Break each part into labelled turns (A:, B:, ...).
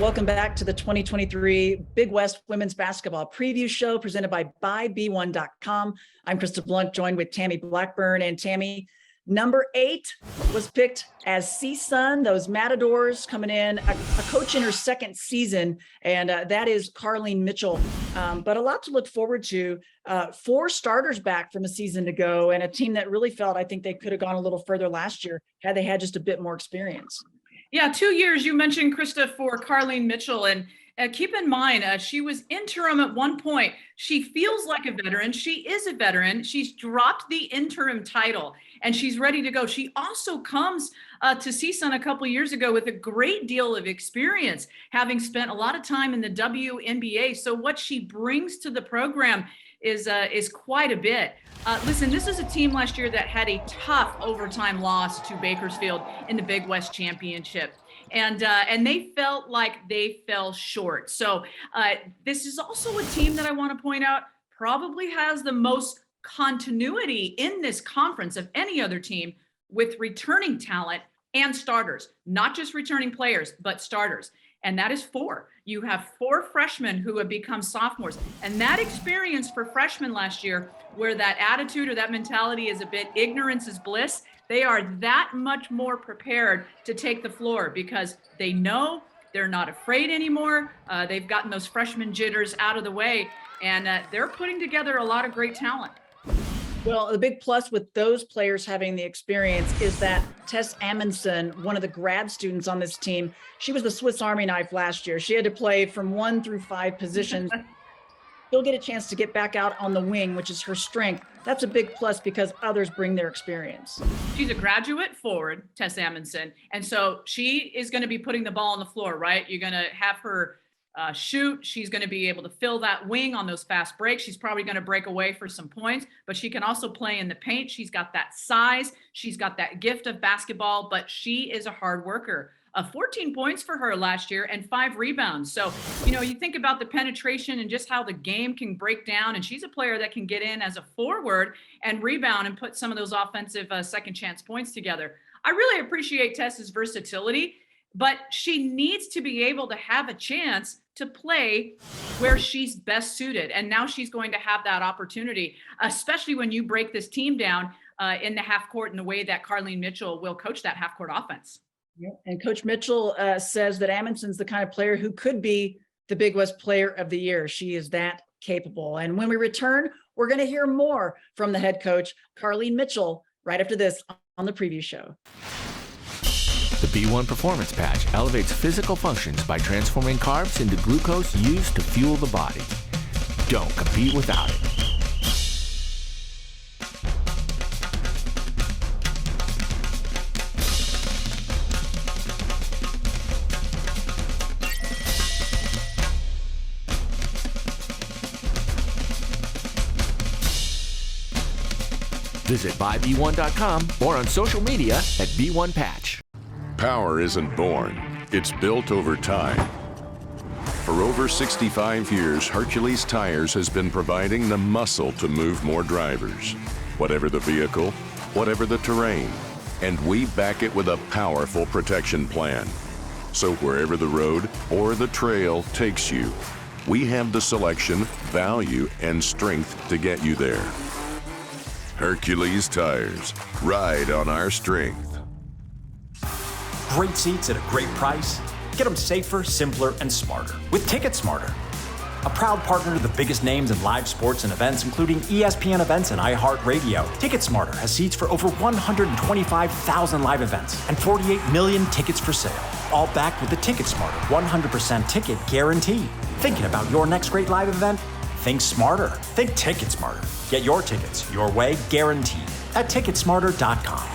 A: welcome back to the 2023 Big West Women's Basketball Preview Show presented by B1.com. I'm Krista Blunk, joined with Tammy Blackburn. And Tammy, number 8 was picked as CSUN, those Matadors coming in, a coach in her second season, and that is Carlene Mitchell. But a lot to look forward to. 4 starters back from a season ago, and a team that really felt I think they could have gone a little further last year had they had just a bit more experience.
B: Yeah, 2 years you mentioned, Krista, for Carlene Mitchell. And keep in mind, she was interim at one point. She feels like a veteran. She is a veteran. She's dropped the interim title and she's ready to go. She also comes to CSUN a couple years ago with a great deal of experience, having spent a lot of time in the WNBA. So what she brings to the program is quite a bit. Listen, this is a team last year that had a tough overtime loss to Bakersfield in the Big West Championship. And they felt like they fell short. So this is also a team that I want to point out probably has the most continuity in this conference of any other team with returning talent and starters, not just returning players, but starters. And that is 4. You have 4 freshmen who have become sophomores. And that experience for freshmen last year, where that attitude or that mentality is a bit ignorance is bliss, they are that much more prepared to take the floor because they know they're not afraid anymore. They've gotten those freshman jitters out of the way, and they're putting together a lot of great talent.
A: Well, the big plus with those players having the experience is that Tess Amundsen, one of the grad students on this team, she was the Swiss Army knife last year. She had to play from 1 through 5 positions. She'll get a chance to get back out on the wing, which is her strength. That's a big plus because others bring their experience.
B: She's a graduate forward, Tess Amundsen. And so she is going to be putting the ball on the floor, right? You're going to have her shoot. She's going to be able to fill that wing on those fast breaks. She's probably going to break away for some points, but she can also play in the paint. She's got that size. She's got that gift of basketball, but she is a hard worker. 14 points for her last year and 5 rebounds. So, you think about the penetration and just how the game can break down. And she's a player that can get in as a forward and rebound and put some of those offensive second chance points together. I really appreciate Tess's versatility, but she needs to be able to have a chance to play where she's best suited. And now she's going to have that opportunity, especially when you break this team down in the half court in the way that Carlene Mitchell will coach that half court offense.
A: Yeah. And Coach Mitchell says that Amundsen's the kind of player who could be the Big West Player of the Year. She is that capable. And when we return, we're going to hear more from the head coach, Carlene Mitchell, right after this on the preview show.
C: The B1 Performance Patch elevates physical functions by transforming carbs into glucose used to fuel the body. Don't compete without it. Visit buyb1.com or on social media at B1Patch.
D: Power isn't born, it's built over time. For over 65 years, Hercules Tires has been providing the muscle to move more drivers. Whatever the vehicle, whatever the terrain, and we back it with a powerful protection plan. So wherever the road or the trail takes you, we have the selection, value, and strength to get you there. Hercules Tires, ride on our strength.
E: Great seats at a great price. Get them safer, simpler, and smarter with Ticket Smarter. A proud partner to the biggest names in live sports and events, including ESPN events and iHeartRadio. Ticket Smarter has seats for over 125,000 live events and 48 million tickets for sale. All backed with the Ticket Smarter 100% ticket guarantee. Thinking about your next great live event? Think smarter. Think Ticket Smarter. Get your tickets your way, guaranteed, at Ticketsmarter.com.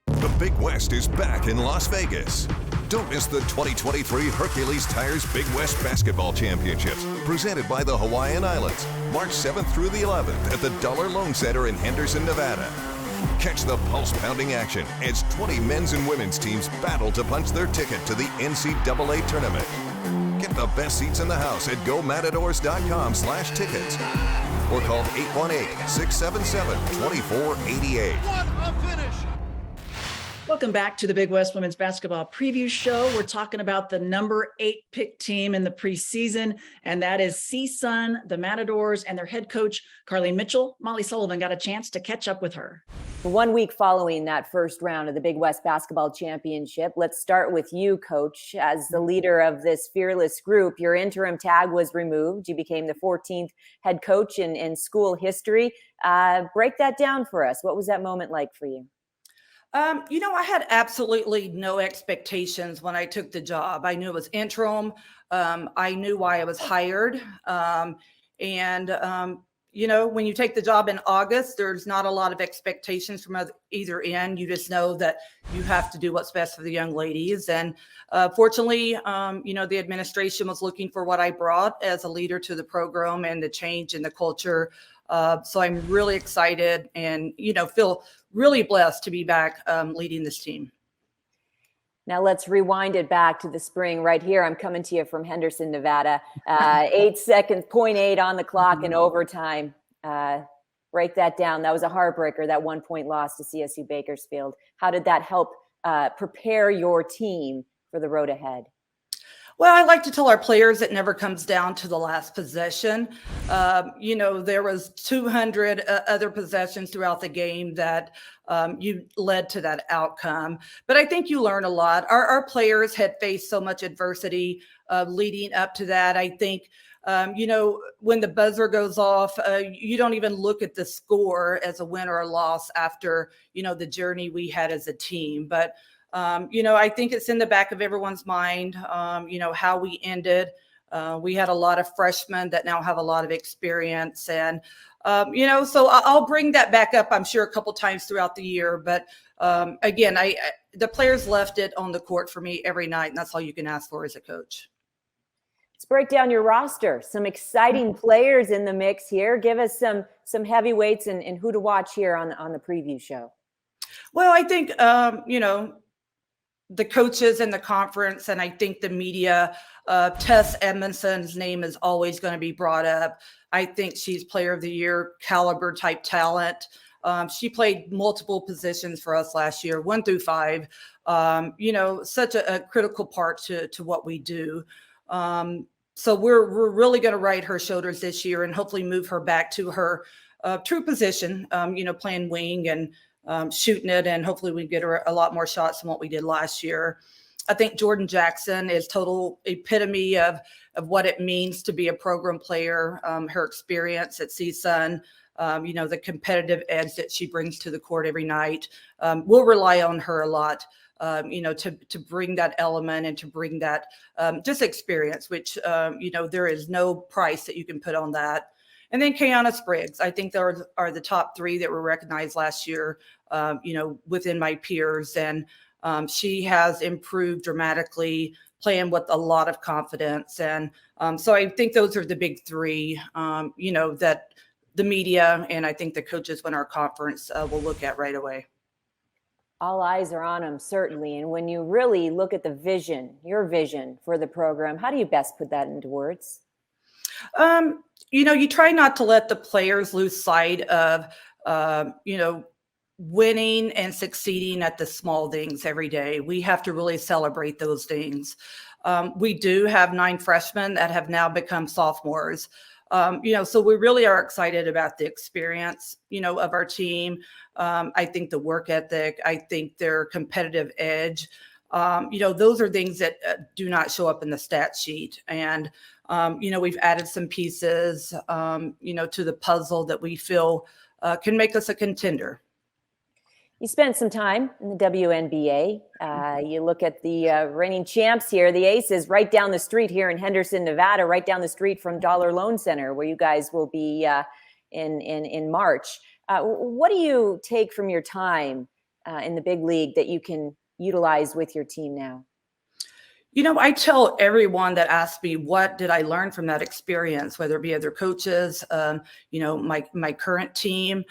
F: The Big West is back in Las Vegas. Don't miss the 2023 Hercules Tires Big West Basketball Championships, presented by the Hawaiian Islands, March 7th through the 11th at the Dollar Loan Center in Henderson, Nevada. Catch the pulse-pounding action as 20 men's and women's teams battle to punch their ticket to the NCAA tournament. Get the best seats in the house at gomatadors.com/tickets or call 818-677-2488.
A: Welcome back to the Big West Women's Basketball Preview Show. We're talking about the number 8 pick team in the preseason, and that is CSUN, the Matadors, and their head coach, Carlene Mitchell. Molly Sullivan got a chance to catch up with her.
G: 1 week following that first round of the Big West Basketball Championship, let's start with you, Coach. As the leader of this fearless group, your interim tag was removed. You became the 14th head coach in school history. Break that down for us. What was that moment like for you?
H: I had absolutely no expectations when I took the job. I knew it was interim. I knew why I was hired. When you take the job in August, there's not a lot of expectations from either end. You just know that you have to do what's best for the young ladies. And fortunately, the administration was looking for what I brought as a leader to the program and the change in the culture. So I'm really excited and, feel really blessed to be back leading this team.
G: Now let's rewind it back to the spring right here. I'm coming to you from Henderson, Nevada. 8 seconds, 0.8 on the clock in overtime. Break that down. That was a heartbreaker, that 1 point loss to CSU Bakersfield. How did that help prepare your team for the road ahead?
H: Well, I like to tell our players it never comes down to the last possession. There was 200 other possessions throughout the game that you led to that outcome. But I think you learn a lot. Our players had faced so much adversity leading up to that. I think, when the buzzer goes off, you don't even look at the score as a win or a loss after, the journey we had as a team. But I think it's in the back of everyone's mind, how we ended. We had a lot of freshmen that now have a lot of experience. And, so I'll bring that back up, I'm sure, a couple times throughout the year. But again, the players left it on the court for me every night, and that's all you can ask for as a coach.
G: Let's break down your roster. Some exciting players in the mix here. Give us some heavyweights and who to watch here on the preview show.
H: Well, I think, the coaches in the conference, and I think the media, Tess Edmondson's name is always going to be brought up. I think she's player of the year caliber type talent. She played multiple positions for us last year, 1 through 5. Such a critical part to what we do. So we're really going to ride her shoulders this year and hopefully move her back to her true position, playing wing and shooting it, and hopefully we get her a lot more shots than what we did last year. I think Jordan Jackson is total epitome of what it means to be a program player. Her experience at CSUN, the competitive edge that she brings to the court every night. We'll rely on her a lot, to bring that element and to bring that just experience, which, there is no price that you can put on that. And then Kiana Spriggs, I think there are the top 3 that were recognized last year, within my peers. And she has improved dramatically, playing with a lot of confidence. And so I think those are the big 3, that the media and I think the coaches in our conference will look at right away.
G: All eyes are on them, certainly. And when you really look at the vision, your vision for the program, how do you best put that into words? You try not to let the players lose sight of, winning and succeeding at the small things every day. We have to really celebrate those things. We do have 9 freshmen that have now become sophomores. So we really are excited about the experience, of our team. I think the work ethic, I think their competitive edge, those are things that do not show up in the stat sheet. And, we've added some pieces, to the puzzle that we feel can make us a contender. You spent some time in the WNBA. You look at the reigning champs here, the Aces, right down the street here in Henderson, Nevada, right down the street from Dollar Loan Center, where you guys will be in March. What do you take from your time in the big league that you can utilize with your team now?
H: I tell everyone that asks me, what did I learn from that experience, whether it be other coaches, my current team.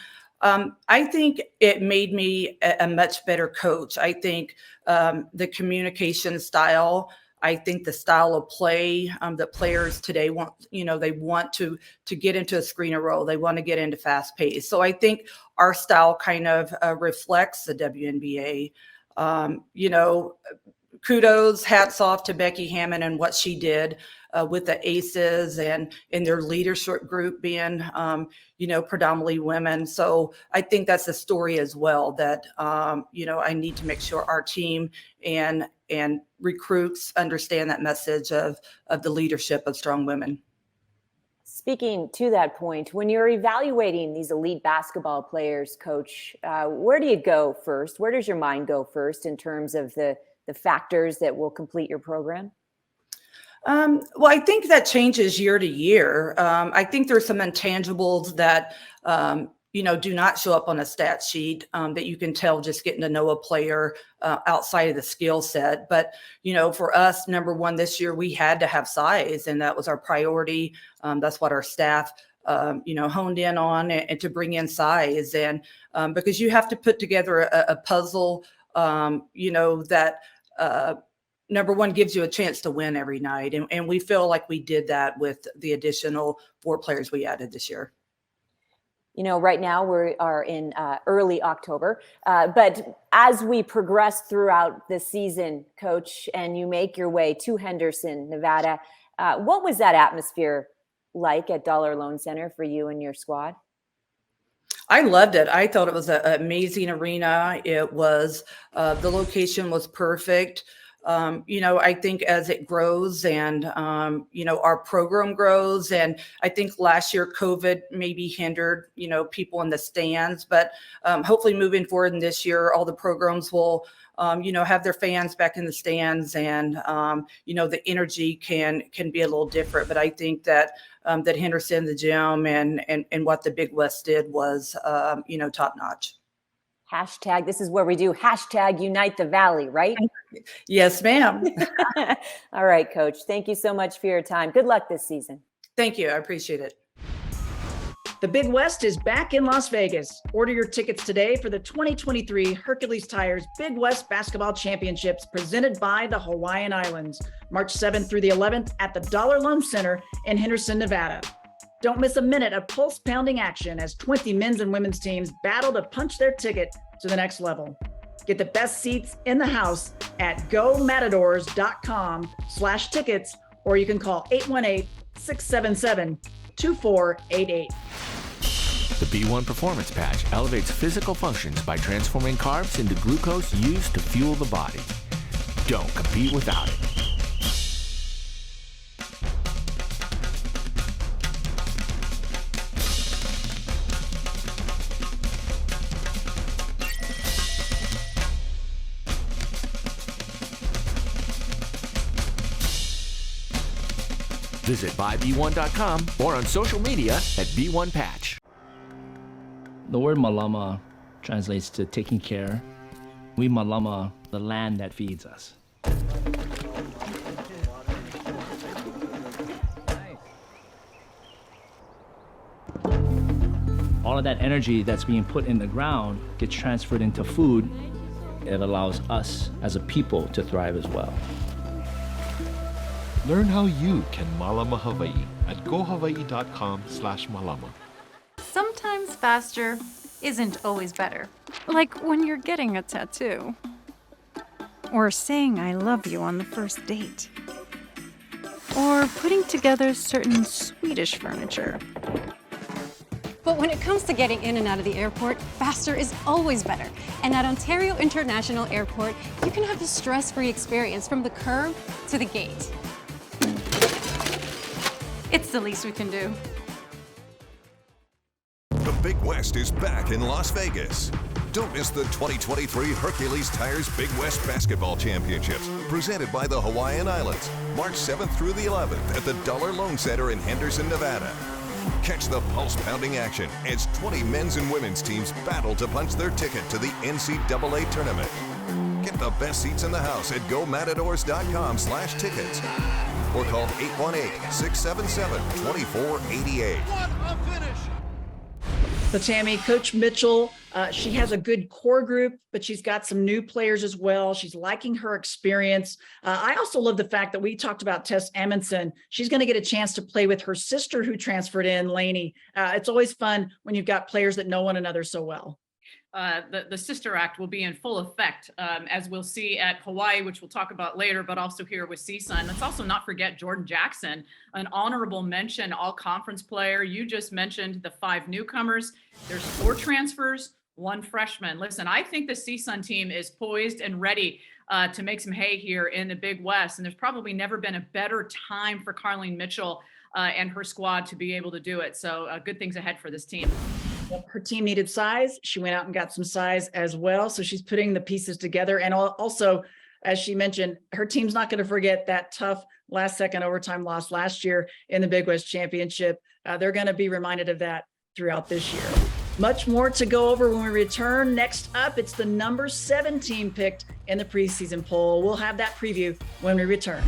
H: I think it made me a much better coach. I think the communication style, I think the style of play that players today want, they want to get into a screener role. They want to get into fast pace. So I think our style kind of reflects the WNBA. You know, kudos, hats off to Becky Hammond and what she did with the Aces and in their leadership group being, you know, predominantly women. So I think that's a story as well that, you know, I need to make sure our team and recruits understand that message of the leadership of strong women.
I: Speaking to that point, when you're evaluating these elite basketball players, Coach, where do you go first? Where does your mind go first in terms of the factors that will complete your program?
H: Well, I think that changes year to year. I think there's some intangibles that, you know, do not show up on a stat sheet that you can tell just getting to know a player outside of the skill set. But, you know, for us, number one, this year, we had to have size, and that was our priority. That's what our staff, you know, honed in on, and to bring in size. And because you have to put together a puzzle, you know, that number one gives you a chance to win every night. And we feel like we did that with the additional 4 players we added this year.
I: You know, right now we are in early October, but as we progress throughout the season, Coach, and you make your way to Henderson, Nevada, what was that atmosphere like at Dollar Loan Center for you and your squad?
H: I loved it. I thought it was an amazing arena. It was, the location was perfect. You know, I think as it grows and, you know, our program grows, and I think last year COVID maybe hindered, you know, people in the stands, but hopefully moving forward in this year, all the programs will, you know, have their fans back in the stands, and, you know, the energy can be a little different. But I think that that Henderson, the gym, and what the Big West did was, you know, top notch.
I: Hashtag, this is where we do hashtag Unite the Valley, right?
H: Yes, ma'am.
I: All right, Coach. Thank you so much for your time. Good luck this season.
H: Thank you. I appreciate it.
A: The Big West is back in Las Vegas. Order your tickets today for the 2023 Hercules Tires Big West Basketball Championships presented by the Hawaiian Islands, March 7th through the 11th at the Dollar Loan Center in Henderson, Nevada. Don't miss a minute of pulse-pounding action as 20 men's and women's teams battle to punch their ticket to the next level. Get the best seats in the house at gomatadors.com/tickets, or you can call 818-677-2488.
C: The B1 Performance Patch elevates physical functions by transforming carbs into glucose used to fuel the body. Don't compete without it. Visit buyb1.com or on social media at B1Patch.
J: The word malama translates to taking care. We malama the land that feeds us. All of that energy that's being put in the ground gets transferred into food. It allows us as a people to thrive as well.
K: Learn how you can Malama Hawaii at gohawaii.com/malama.
L: Sometimes faster isn't always better. Like when you're getting a tattoo. Or saying I love you on the first date. Or putting together certain Swedish furniture.
M: But when it comes to getting in and out of the airport, faster is always better. And at Ontario International Airport, you can have a stress-free experience from the curb to the gate.
L: It's the least we can do.
F: The Big West is back in Las Vegas. Don't miss the 2023 Hercules Tires Big West Basketball Championships, presented by the Hawaiian Islands, March 7th through the 11th at the Dollar Loan Center in Henderson, Nevada. Catch the pulse-pounding action as 20 men's and women's teams battle to punch their ticket to the NCAA tournament. Get the best seats in the house at gomatadors.com/tickets or call 818-677-2488.
A: What a finish! So Tammy, Coach Mitchell, she has a good core group, but she's got some new players as well. She's liking her experience. I also love the fact that we talked about Tess Amundsen. She's going to get a chance to play with her sister who transferred in, Lainey. It's always fun when you've got players that know one another so well.
B: the sister act will be in full effect, as we'll see at Hawaii, which we'll talk about later, but also here with CSUN. Let's also not forget Jordan Jackson, an honorable mention all conference player. You just mentioned the 5 newcomers. There's 4 transfers, 1 freshman. Listen, I think the CSUN team is poised and ready to make some hay here in the Big West. And there's probably never been a better time for Carlene Mitchell and her squad to be able to do it. So good things ahead for this team.
A: Her team needed size. She went out and got some size as well. So she's putting the pieces together. And also, as she mentioned, her team's not going to forget that tough last second overtime loss last year in the Big West Championship. They're going to be reminded of that throughout this year. Much more to go over when we return. Next up, it's the number 7 team picked in the preseason poll. We'll have that preview when we return.